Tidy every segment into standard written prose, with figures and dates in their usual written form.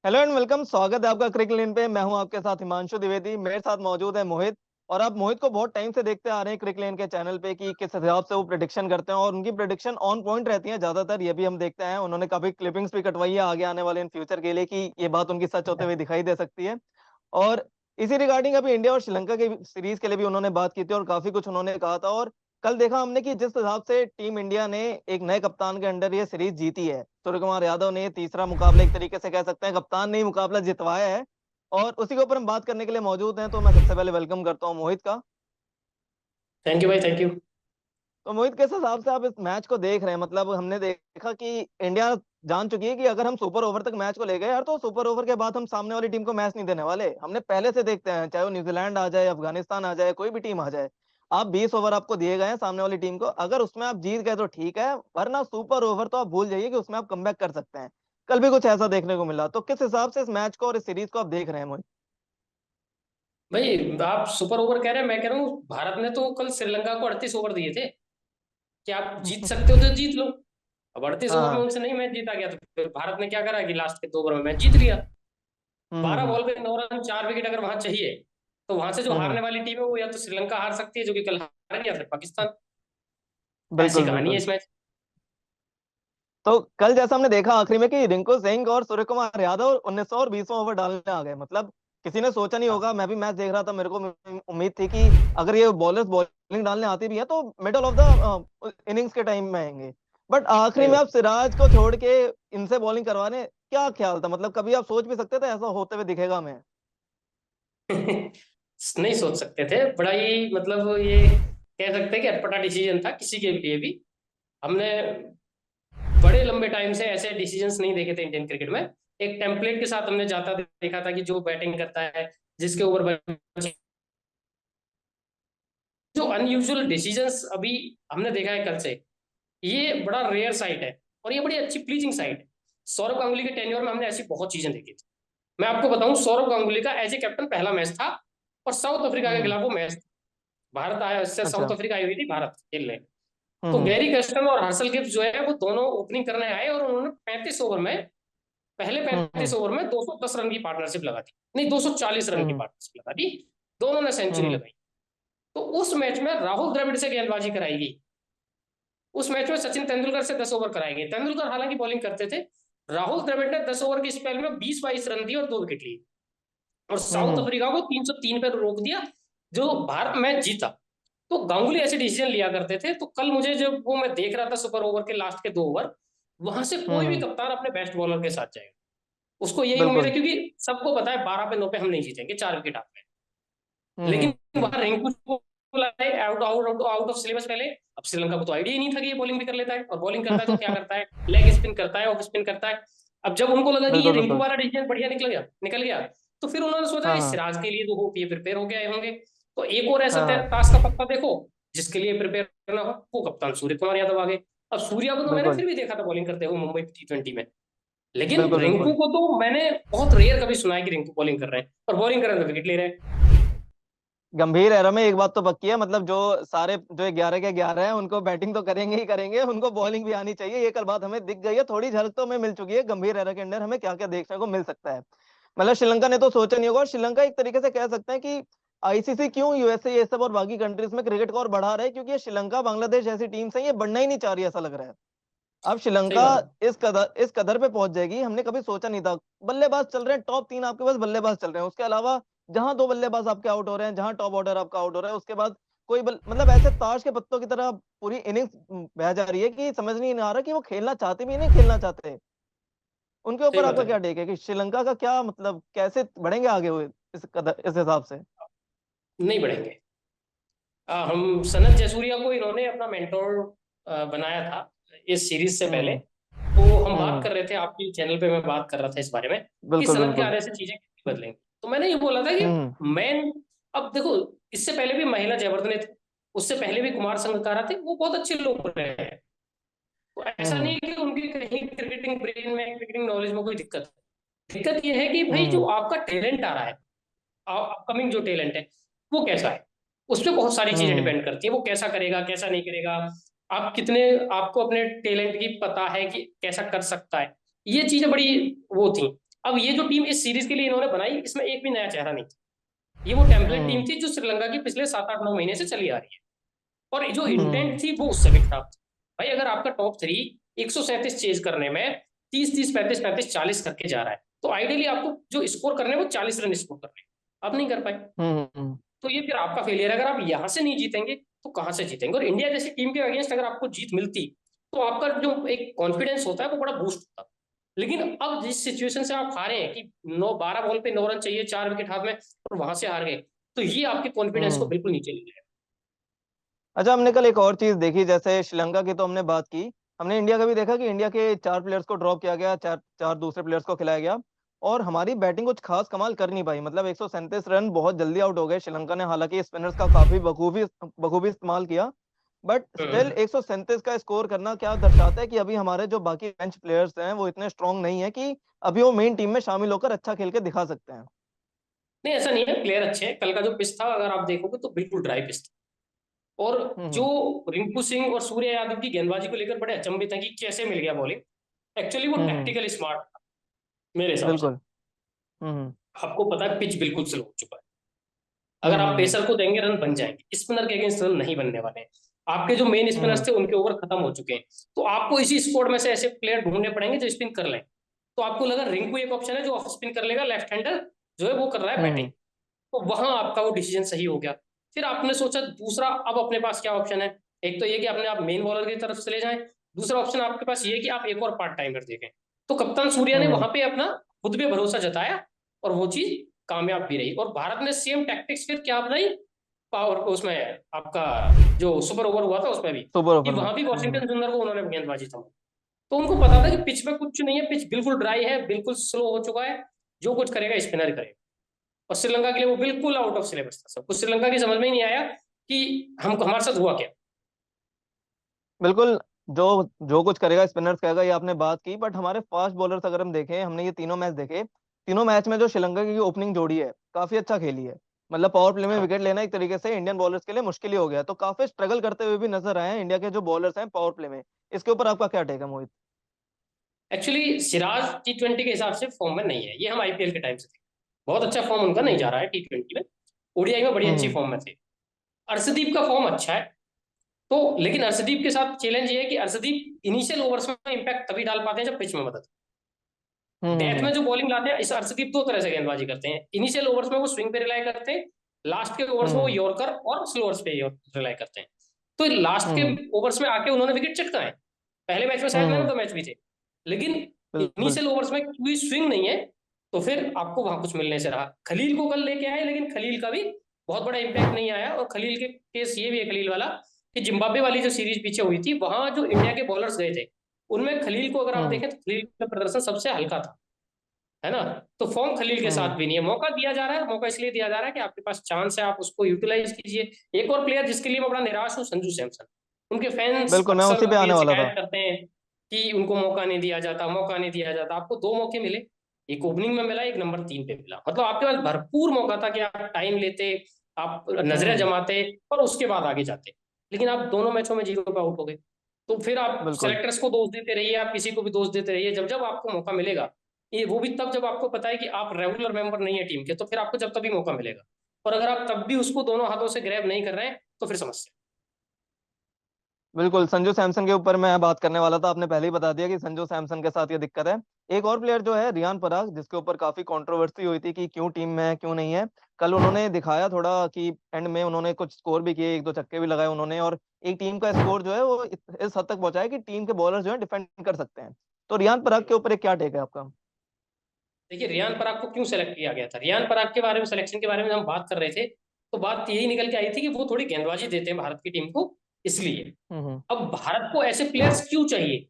Hello and welcome. स्वागत है आपका क्रिक लेन पे। मैं हूं आपके साथ हिमांशु द्विवेदी। मेरे साथ मौजूद है मोहित। और आप मोहित को बहुत टाइम से देखते आ रहे हैं क्रिक लेन के चैनल पे कि किस हिसाब से वो प्रेडिक्शन करते हैं, और उनकी प्रेडिक्शन ऑन पॉइंट रहती है ज्यादातर। ये भी हम देखते हैं, उन्होंने काफी क्लिपिंग्स भी कटवाई है आगे आने वाले इन फ्यूचर के लिए कि ये बात उनकी सच होते हुए दिखाई दे सकती है। और इसी रिगार्डिंग अभी इंडिया और श्रीलंका की सीरीज के लिए भी उन्होंने बात की थी और काफी कुछ उन्होंने कहा था। और कल देखा हमने कि जिस हिसाब से टीम इंडिया ने एक नए कप्तान के अंडर ये सीरीज जीती है, सूर्य कुमार यादव ने ये तीसरा मुकाबला एक तरीके से कह सकते हैं कप्तान ने ही मुकाबला जितवाया है, और उसी के ऊपर हम बात करने के लिए मौजूद हैं। तो मैं सबसे पहले वेलकम करता हूँ मोहित का। थैंक यू भाई, थैंक यू। तो मोहित, किस हिसाब से आप इस मैच को देख रहे हैं? मतलब हमने देखा कि इंडिया जान चुकी है कि अगर हम सुपर ओवर तक मैच को ले गए यार, तो सुपर ओवर के बाद हम सामने वाली टीम को मैच नहीं देने वाले। हमने पहले से देखते हैं, चाहे वो न्यूजीलैंड आ जाए, अफगानिस्तान आ जाए, कोई भी टीम आ जाए, आप 20 ओवर आपको दिए गए हैं सामने वाली टीम को, अगर उसमें आप जीत गए तो ठीक है, वरना सुपर ओवर तो आप भूल जाइए कि उसमें आप कमबैक कर सकते हैं। कल भी कुछ ऐसा देखने को मिला। तो किस हिसाब से इस मैच को और इस सीरीज को आप देख रहे हैं मोहित? भाई आप सुपर ओवर कह रहे हैं, मैं कह रहा हूँ भारत ने तो कल श्रीलंका को 38 ओवर दिए थे कि आप जीत सकते हो तो जीत लो। अब 38 ओवर में हाँ। उनसे नहीं मैच जीता गया तो फिर भारत ने क्या करा कि लास्ट के 2 ओवर में मैच जीत लिया। हम्म 12 हम्म बॉल पे 9 रन, 4 विकेट अगर वहां चाहिए तो वहां से जो हम्म हारने वाली टीम है वो या तो श्रीलंका हार सकती है, जो कि कल हार, या फिर पाकिस्तान। ऐसी बिल्कुल कहानी है बिल्कुल। इस मैच। तो कल जैसा हमने देखा आखिरी में कि रिंकू सिंह और सूर्य कुमार यादव 19 और 20वां ओवर डालने आ गए। मतलब किसी ने सोचा नहीं होगा। मैं भी मैच देख रहा था, मेरे को उम्मीद थी कि अगर ये बॉलर्स बॉलिंग डालने आती भी है तो मिडल ऑफ द इनिंग्स के टाइम में आएंगे। बट आखिरी सही में बात। आप सिराज को छोड़ के इनसे बॉलिंग करवाने, क्या ख्याल था? मतलब कभी आप सोच भी सकते थे ऐसा होते हुए दिखेगा हमें? नहीं सोच सकते थे, बड़ा ही मतलब ये कह सकते हैं कि अटपटा डिसीजन था किसी के लिए भी। हमने बड़े लंबे टाइम से ऐसे डिसीजंस नहीं देखे थे इंडियन क्रिकेट में। एक टेम्पलेट के साथ हमने जाता देखा था कि जो बैटिंग करता है, जिसके ओवर, जो अनयूजुअल डिसीजंस अभी हमने देखा है कल से, ये बड़ा रेयर साइट है और ये बड़ी अच्छी प्लीजिंग साइट है। सौरव गांगुली के टेन्योर में हमने ऐसी बहुत चीजें देखी थी। मैं आपको बताऊं, सौरव गांगुली का एज ए कैप्टन पहला मैच था और साउथ अफ्रीका के हम्म। खिलाफ वो मैच था। भारत आया, इससे साउथ अच्छा। अफ्रीका आई हुई थी भारत खेलने। तो हम्म गैरी कस्टम और हर्षल गिब्स जो है वो दोनों ओपनिंग करने आए और उन्होंने 35 ओवर में, पहले हम्म हम्म 35 ओवर में 210 रन की पार्टनरशिप लगा दी, नहीं 240 रन की हम्म पार्टनरशिप लगा दी। दोनों ने सेंचुरी हम्म लगाई। तो उस मैच में राहुल द्रविड़ से गेंदबाजी कराएगी। उस मैच में सचिन तेंदुलकर से 10 ओवर कराएंगे। तेंदुलकर हालांकि बॉलिंग करते थे। राहुल द्रविड़ ने 10 ओवर की स्पेल में 20-22 रन दिए और 2 विकेट लिए और साउथ हम्म अफ्रीका को 303 पे रोक दिया, जो भारत मैच जीता। तो गांगुली ऐसे डिसीजन लिया करते थे। तो कल मुझे जब वो मैं देख रहा था सुपर ओवर के लास्ट के 2 ओवर, वहां से हम्म कोई भी हम्म, कप्तान अपने बेस्ट बॉलर के साथ जाएगा। उसको यही उम्मीद है बिल्कुल। क्योंकि सबको पता है 12 पे 9 पे हम नहीं जीतेंगे, 4 विकेट आप। लेकिन हम्म। वहां रिंकू को लाए out out out of syllabus पहले। अब श्रीलंका को तो आइडिया ही नहीं था कि ये बॉलिंग भी कर लेता है, और बॉलिंग करता है तो क्या करता है, लेग स्पिन करता है, ऑफ स्पिन करता है। अब जब उनको लगा कि ये बिल्कुल रिंकू बिल्कुल। वाला डिसीजन बढ़िया निकल गया, तो फिर उन्होंने सोचा हाँ इस हाँ सिराज के लिए तो वो ये प्रिपेयर हो गए होंगे। तो एक और ऐसा हाँ हाँ। टास्क का पत्ता देखो जिसके लिए प्रिपेयर करना हो, वो कप्तान सूर्य कुमार यादव आ गए। अब सूर्या को तो मैंने बिल्कुल फिर भी देखा था बॉलिंग करते हुए मुंबई T20 में, लेकिन बिल्कुल रिंकू बिल्कुल। को तो मैंने बहुत रेयर कभी सुना है कि रिंकू बॉलिंग कर रहे हैं और बॉलिंग कर रहे हैं तो विकेट ले रहे हैं। गंभीर एरा में एक बात तो पक्की है, मतलब जो सारे जो 11 के 11 हैं उनको बैटिंग तो करेंगे ही करेंगे, उनको बॉलिंग भी आनी चाहिए। ये कल बात हमें दिख गई है, थोड़ी झलक तो हमें मिल चुकी है गंभीर एरा के अंदर हमें क्या क्या देखने को मिल सकता है। मतलब श्रीलंका ने तो सोचा नहीं होगा, और श्रीलंका एक तरीके से कह सकते हैं कि आईसीसी क्यों यूएसए ये सब और बाकी कंट्रीज में क्रिकेट को और बढ़ा रहा है, क्योंकि ये श्रीलंका बांग्लादेश जैसी टीम से ये बढ़ना ही नहीं चाह रही, ऐसा लग रहा है। अब सही श्रीलंका बात है। इस कदर पे पहुंच जाएगी, हमने कभी सोचा नहीं था। बल्लेबाज चल रहे हैं, टॉप 3 आपके पास बल्लेबाज चल रहे हैं, उसके अलावा जहां 2 बल्लेबाज आपके आउट हो रहे हैं, जहां टॉप ऑर्डर आपका आउट हो रहा है, उसके बाद मतलब ऐसे ताश के पत्तों की तरह पूरी इनिंग्स बह जा रही है कि समझ नहीं आ रहा कि वो खेलना चाहते भी नहीं खेलना चाहते। उनके सही ऊपर बात आपका है। क्या टेक है कि श्रीलंका का क्या मतलब, कैसे बढ़ेंगे आगे हुए इस हिसाब से? नहीं बढ़ेंगे। हम सनत जयसूर्या को इन्होंने अपना मेंटोर बनाया था इस सीरीज से पहले। हम्म तो हम बात हम्म कर रहे थे, आपके चैनल पे मैं बात कर रहा था इस बारे में कि बिल्कुल सनत के बिल्कुल। आने से चीजें कैसे बदलेंगी। तो मैंने ये बोला था कि हम्म मैन, अब देखो, इससे पहले भी महिला जयवर्धने थे, उससे पहले भी कुमार संगकारा थे, वो बहुत अच्छे लोग रहे हैं। तो ऐसा नहीं हम्म है कि उनकी कहीं क्रिकेटिंग ब्रेन में, क्रिकेटिंग नॉलेज में कोई दिक्कत है। दिक्कत ये है कि भाई जो हम्म आपका टैलेंट आ रहा है, अपकमिंग जो टैलेंट है, वो कैसा है। उस पर बहुत सारी चीजें हम्म डिपेंड करती है, वो कैसा करेगा कैसा नहीं करेगा। आप कितने, आपको अपने टैलेंट की पता है कि कैसा कर सकता है। ये चीजें बड़ी वो थी। अब ये जो टीम इस सीरीज के लिए इन्होंने बनाई, इसमें एक भी नया चेहरा नहीं था। ये वो टेम्पलेट टीम हम्म थी जो श्रीलंका की पिछले 7-8-9 महीने से चली आ रही है, और जो हम्म इंटेंट थी वो उससे भी खराब थी। भाई अगर आपका टॉप थ्री 137 चेज करने में 30-30, 35-35, 40 करके जा रहा है, तो आइडियली आपको जो स्कोर करने हैं वो 40 रन स्कोर करने हैं, आप नहीं कर पाए। हम्म। तो ये फिर आपका फेलियर है। अगर आप यहाँ से नहीं जीतेंगे तो कहाँ से जीतेंगे? और इंडिया जैसी टीम के अगेंस्ट अगर आपको जीत मिलती, तो आपका जो एक कॉन्फिडेंस होता है वो बड़ा बूस्ट होता। लेकिन अब जिस सिचुएशन से आप हारे हैं कि 9-12 बॉल पे 9 रन चाहिए, 4 विकेट हाथ में, और वहां से हार गए, तो ये आपके कॉन्फिडेंस को हम्म। बिल्कुल नीचे ले जाएगा। अच्छा, हमने कल एक और चीज देखी, जैसे श्रीलंका की तो हमने बात की, हमने इंडिया का भी देखा कि इंडिया के 4 प्लेयर्स को ड्रॉप किया गया, चार चार दूसरे प्लेयर्स को खिलाया गया, और हमारी बैटिंग कुछ खास कमाल कर नहीं पाई। मतलब 137 रन बहुत जल्दी आउट हो गए श्रीलंका ने, हालांकि स्पिनर्स का काफी बखूबी बखूबी इस्तेमाल किया, बट स्टिल हम्म। 137 का स्कोर करना क्या दर्शाता है कि अभी हमारे जो बाकी बेंच प्लेयर्स हैं वो इतने स्ट्रांग नहीं है कि अभी वो मेन टीम में शामिल होकर अच्छा खेल के दिखा सकते हैं। नहीं, ऐसा नहीं है, प्लेयर अच्छे हैं। कल का जो पिच था अगर आप देखोगे तो बिल्कुल ड्राई पिच था। और जो हम्म रिंकू सिंह और सूर्य यादव की गेंदबाजी को लेकर बड़े अचंभित हैं कि कैसे मिल गया बॉलिंग। एक्चुअली वो हम्म। टैक्टिकली स्मार्ट था मेरे हिसाब से। बिल्कुल। हम्म आपको पता है पिच बिल्कुल स्लो हो चुका है। हम्म अगर आप हम्म पेसर को देंगे रन बन जाएंगे, स्पिनर के अगेंस्ट रन नहीं बनने वाले हैं। आपके जो मेन हम्म स्पिनर्स थे उनके ओवर खत्म हो चुके हैं। तो आपको इसी स्क्वाड में से ऐसे प्लेयर ढूंढने पड़ेंगे जो स्पिन कर लें। तो आपको लगा रिंकू एक ऑप्शन है जो ऑफ स्पिन कर लेगा, लेफ्ट हैंडर जो है वो कर रहा है बैटिंग। हम्म तो वहां आपका वो डिसीजन सही हो गया। फिर आपने सोचा दूसरा, अब अपने पास क्या ऑप्शन है? एक तो ये कि अपने आप मेन बॉलर की तरफ चले जाएं। दूसरा ऑप्शन आपके पास ये है कि आप एक और पार्ट टाइमर देखें। तो कप्तान सूर्या ने हम्म वहां पे अपना खुद पे भरोसा जताया, और वो चीज कामयाब भी रही। और भारत ने सेम टैक्टिक्स फिर क्या अपनाई पावर उसमें, आपका जो सुपर ओवर हुआ था उसमें भी, सुपर कि ओवर में। वहां भी वॉशिंगटन सुंदर को उन्होंने गेंदबाजी थमा। तो उनको पता था कि पिच में कुछ नहीं है, पिच बिल्कुल ड्राई है, बिल्कुल स्लो हो चुका है, जो कुछ करेगा स्पिनर करेगा। और श्रीलंका के लिए वो बिल्कुल आउट ऑफ सिलेबस था। सब कुछ श्रीलंका की समझ में ही नहीं आया कि हम हमारे साथ हुआ क्या। बिल्कुल। जो जो कुछ करेगा स्पिनर्स करेगा, ये आपने बात की, बट हमारे फास्ट बॉलर्स अगर हम देखें, हमने ये तीनों मैच देखे, तीनों मैच में जो श्रीलंका की ओपनिंग जोड़ी है काफी अच्छा खेली है। मतलब पावर प्ले में हाँ, विकेट लेना एक तरीके से इंडियन बॉलर्स के लिए मुश्किल ही हो गया, तो काफी स्ट्रगल करते हुए भी नजर आए हैं इंडिया के जो बॉलर्स हैं पावर प्ले में। इसके ऊपर आपका क्या टेक है मोहित? एक्चुअली सिराज T20 के हिसाब से फॉर्म में नहीं है। ये हम आईपीएल के टाइम से थे, बहुत अच्छा फॉर्म उनका नहीं जा हम्म रहा है T20 में। ओडीआई में बड़ी अच्छी हम्म फॉर्म में थे। अर्शदीप का फॉर्म अच्छा है। तो लेकिन अर्शदीप के साथ चैलेंज ये है कि अर्शदीप इनिशियल ओवर्स में इम्पैक्ट तभी डाल पाते हैं जब पिच में मदद। डेथ में हम्म जो बॉलिंग लाते हैं, इस अर्शदीप दो तरह से गेंदबाजी करते हैं। इनिशियल ओवर्स में वो स्विंग पे रिलाई करते हैं, लास्ट के ओवर्स में वो हम्म यॉर्कर और स्लोअर्स पे रिलाई करते हैं। तो लास्ट के हम्म ओवर्स में आके उन्होंने विकेट चटकाए। पहले मैच में शायद man of hmm. The match भी थे। लेकिन बिल्कुल इनिशियल ओवर्स में कोई स्विंग नहीं है, तो फिर आपको वहां कुछ मिलने से रहा। खलील को कल लेके आए, लेकिन खलील का भी बहुत बड़ा इंपैक्ट नहीं आया। और खलील के केस ये भी है, खलील वाला, कि जिम्बाब्वे वाली जो सीरीज पीछे हुई थी वहां जो इंडिया के बॉलर्स गए थे, उनमें खलील को अगर आप हम्म देखें तो खलील का प्रदर्शन सबसे हल्का था, है ना? तो फॉर्म खलील के साथ हम्म। भी नहीं है। मौका दिया जा रहा है, मौका इसलिए दिया जा रहा है कि आपके पास चांस है, आप उसको यूटिलाइज कीजिए। एक और प्लेयर जिसके लिए मैं बड़ा निराश हूँ, संजू सैमसन। उनके फैंस बिल्कुल, मैं उसी अक्सर पे ये आने वाला था। शिकायत करते हैं कि उनको मौका नहीं दिया जाता, मौका नहीं दिया जाता। आपको दो मौके मिले, एक ओपनिंग में मिला, एक नंबर 3 पे मिला। मतलब आपके पास भरपूर मौका था कि आप टाइम लेते, आप नजरें हम्म। जमाते और उसके बाद आगे जाते। लेकिन आप दोनों मैचों में 0 पे आउट हो गए। तो फिर आप बिल्कुल सेलेक्टर्स को दोष देते रहिए, आप किसी को भी दोष देते रहिए, जब जब आपको मौका मिलेगा। ये वो भी तब जब आपको पता है कि आप रेगुलर मेंबर नहीं है टीम के, तो फिर आपको जब तभी मौका मिलेगा। और अगर आप तब भी उसको दोनों हाथों से ग्रैब नहीं कर रहे हैं, तो फिर समस्या। बिल्कुल। संजू सैमसन के ऊपर मैं बात करने वाला था, आपने पहले ही बता दिया कि संजू सैमसन के साथ ये दिक्कत है। एक और प्लेयर जो है रियान पराग, जिसके ऊपर काफी कंट्रोवर्सी हुई थी कि क्यों टीम में है क्यों नहीं है, कल उन्होंने दिखाया थोड़ा कि एंड में उन्होंने कुछ स्कोर भी किए, एक दो छक्के भी लगाए उन्होंने, और एक टीम का स्कोर जो है वो इस हद तक पहुंचा है कि टीम के बॉलर जो है डिफेंड कर सकते हैं। तो रियान पराग के ऊपर एक क्या टेक है आपका? देखिए, रियान पराग को क्यों सेलेक्ट किया गया था? रियान पराग के बारे में, सिलेक्शन के बारे में हम बात कर रहे थे, तो बात यही निकल के आई थी कि वो थोड़ी गेंदबाजी देते हैं भारत की टीम को, इसलिए। हम्म अब भारत को ऐसे प्लेयर्स क्यों चाहिए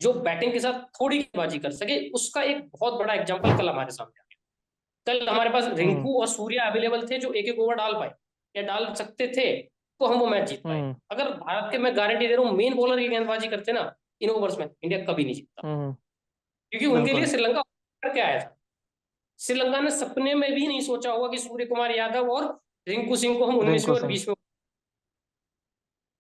जो बैटिंग के साथ थोड़ी गेंदबाजी कर सके? उसका एक बहुत बड़ा एग्जाम्पल कल हमारे सामने आ गया। कल हमारे पास हम्म रिंकू और सूर्या अवेलेबल थे जो एक एक ओवर डाल पाए या डाल सकते थे, तो हम वो मैच जीत पाए। हम्म अगर भारत के, मैं गारंटी दे रहा हूँ, मेन बॉलर की गेंदबाजी करते ना इन ओवर्स में, इंडिया कभी नहीं जीतता। हम्म। क्योंकि उनके लिए बिल्कुल श्रीलंका करके आया था। श्रीलंका ने सपने में भी नहीं सोचा होगा कि सूर्य कुमार यादव और रिंकू सिंह को हम 19वें रिंकू और सिंह। 20वें।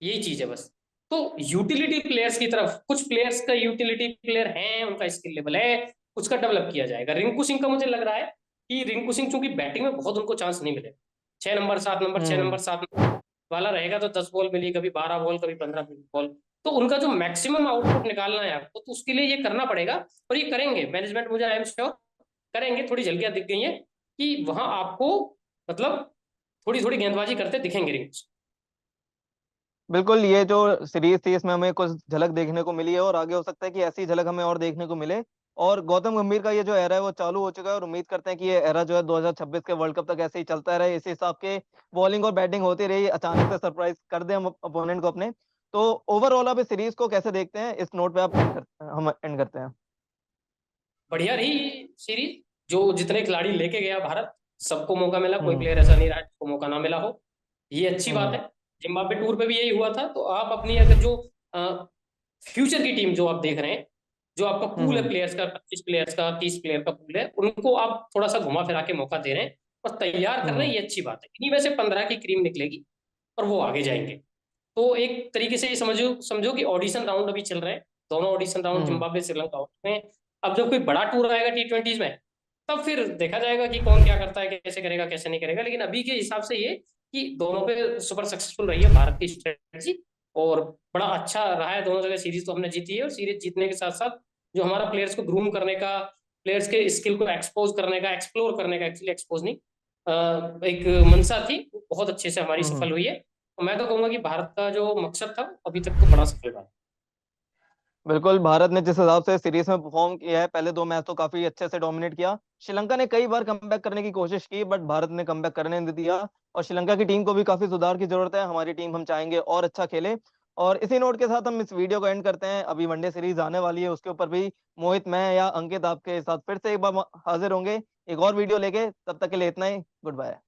यही चीज है बस। तो यूटिलिटी प्लेयर्स की तरफ, कुछ प्लेयर्स का यूटिलिटी प्लेयर हैं, उनका स्किल लेवल है, उसका डेवलप किया जाएगा। रिंकू सिंह का मुझे लग रहा है कि रिंकू सिंह चूंकि बैटिंग में बहुत उनको चांस नहीं मिले, 6 नंबर 7 नंबर 6 नंबर 7 नंबर वाला रहेगा तो 10 बॉल मिली, कभी 12 बॉल, कभी 15 बॉल, तो उनका जो मैक्सिमम आउटपुट निकालना है आपको, तो उसके लिए ये करना पड़ेगा। और ये करेंगे मैनेजमेंट, मुझे आई एम श्योर करेंगे। थोड़ी झलकियां दिख गई हैं कि वहां आपको मतलब थोड़ी थोड़ी गेंदबाजी करते दिखेंगे रिंकू। बिल्कुल, ये जो सीरीज थी इसमें हमें कुछ झलक देखने को मिली है और आगे हो सकता है कि ऐसी झलक हमें और देखने को मिले। और गौतम गंभीर का ये जो एरा है वो चालू हो चुका है और उम्मीद करते हैं कि ये एरा जो है 2026 के वर्ल्ड कप तक ऐसे ही चलता रहे, इसी हिसाब के बॉलिंग और बैटिंग होती रही, अचानक से सरप्राइज कर दे हम अपोनेंट को अपने। तो ओवरऑल आप इस सीरीज को कैसे देखते हैं, इस नोट पे हम एंड करते हैं। बढ़िया रही सीरीज, जो जितने खिलाड़ी लेके गया भारत, सबको मौका मिला, कोई हम्म। प्लेयर ऐसा नहीं रहा जिसको मौका ना मिला हो, ये अच्छी बात हम्म। है। जिम्बाब्वे टूर पे भी यही हुआ था। तो आप अपनी अगर जो फ्यूचर की टीम जो आप देख रहे हैं, जो आपका पूल है हम्म। प्लेयर्स का, 25 प्लेयर्स का, 30 प्लेयर का पूल है, उनको आप थोड़ा सा घुमा फिरा के मौका दे रहे हैं और तैयार कर रहे हम्म। हैं, ये अच्छी बात है। इन्हीं में से 15 की क्रीम निकलेगी और वो आगे जाएंगे। तो एक तरीके से ये समझो समझो कि ऑडिशन राउंड अभी चल रहे हैं, दोनों ऑडिशन राउंड हम्म। जिम्बाब्वे श्रीलंका में। अब जब कोई बड़ा टूर आएगा T20s में, तब फिर देखा जाएगा कि कौन क्या करता है, कैसे करेगा कैसे नहीं करेगा। लेकिन अभी के हिसाब से ये कि दोनों पे सुपर सक्सेसफुल रही है भारत की स्ट्रेटजी, और बड़ा अच्छा रहा है। दोनों जगह सीरीज तो हमने जीती है, और सीरीज जीतने के साथ साथ जो हमारा प्लेयर्स को ग्रूम करने का, प्लेयर्स के स्किल को एक्सपोज करने का, एक्सप्लोर करने का, एक्चुअली एक्सपोज नहीं, एक मंशा थी, वो बहुत अच्छे से हमारी हम्म। सफल हुई है। और मैं तो कहूंगा कि भारत का जो मकसद था अभी तक तो बड़ा सफल रहा। बिल्कुल, भारत ने जिस हिसाब से सीरीज में परफॉर्म किया है, पहले 2 मैच तो काफी अच्छे से डोमिनेट किया। श्रीलंका ने कई बार कमबैक करने की कोशिश की बट भारत ने कमबैक करने नहीं दिया। और श्रीलंका की टीम को भी काफी सुधार की जरूरत है, हमारी टीम हम चाहेंगे और अच्छा खेले। और इसी नोट के साथ हम इस वीडियो को एंड करते हैं। अभी वनडे सीरीज आने वाली है, उसके ऊपर भी मोहित, मैं या अंकित आपके साथ फिर से एक बार हाजिर होंगे एक और वीडियो लेके। तब तक के लिए इतना ही, गुड बाय।